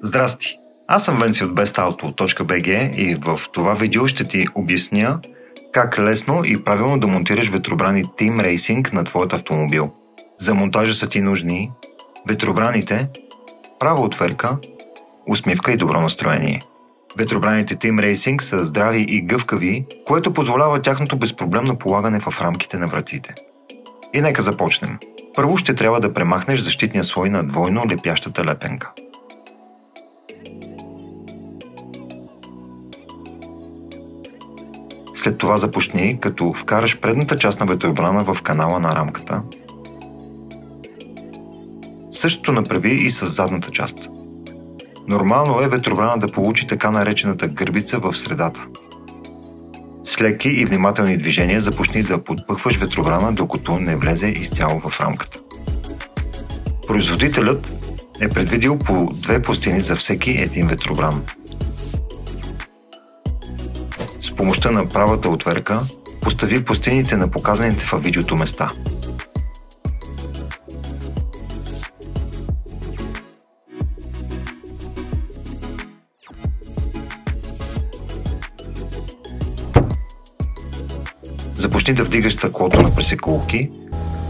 Здрасти! Аз съм Венци от bestauto.bg и в това видео ще ти обясня как лесно и правилно да монтираш ветробрани Team Racing на твоят автомобил. За монтажа са ти нужни ветробраните, права отверка, усмивка и добро настроение. Ветробраните Team Racing са здрави и гъвкави, което позволява тяхното безпроблемно полагане в рамките на вратите. И нека започнем. Първо ще трябва да премахнеш защитния слой на двойно лепящата лепенка. След това започни, като вкараш предната част на ветробрана в канала на рамката. Същото направи и с задната част. Нормално е ветробрана да получи така наречената гърбица в средата. С леки и внимателни движения започни да подпъхваш ветробрана, докато не влезе изцяло в рамката. Производителят е предвидил по 2 пластини за всеки един ветробран. С помощта на правата отверка постави пластините на показаните във видеото места. Започни да вдигаш стъклото на пресекулки,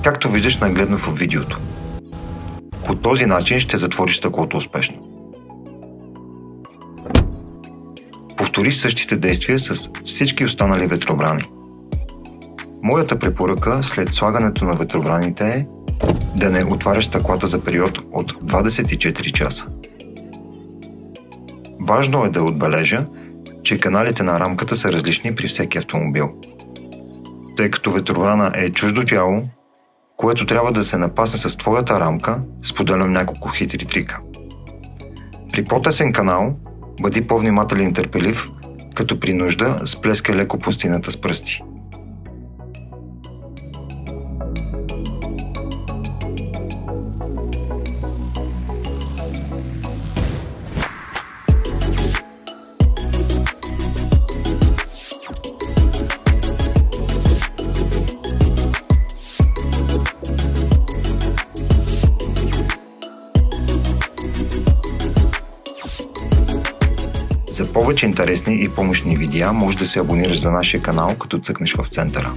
както виждаш нагледно в видеото. По този начин ще затвориш стъклото успешно. Повтори същите действия с всички останали ветробрани. Моята препоръка след слагането на ветробраните е да не отваряш стъклата за период от 24 часа. Важно е да отбележа, че каналите на рамката са различни при всеки автомобил. Тъй като ветробрана е чуждо тяло, което трябва да се напасне с твоята рамка, споделям няколко хитри трика. При по-тесен канал бъди по-внимателен и търпелив, като при нужда сплескай леко пластината с пръсти. За повече интересни и помощни видеа може да се абонираш за нашия канал, като цъкнеш в центъра.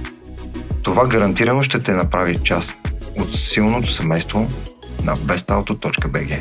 Това гарантирано ще те направи част от силното семейство на bestauto.bg.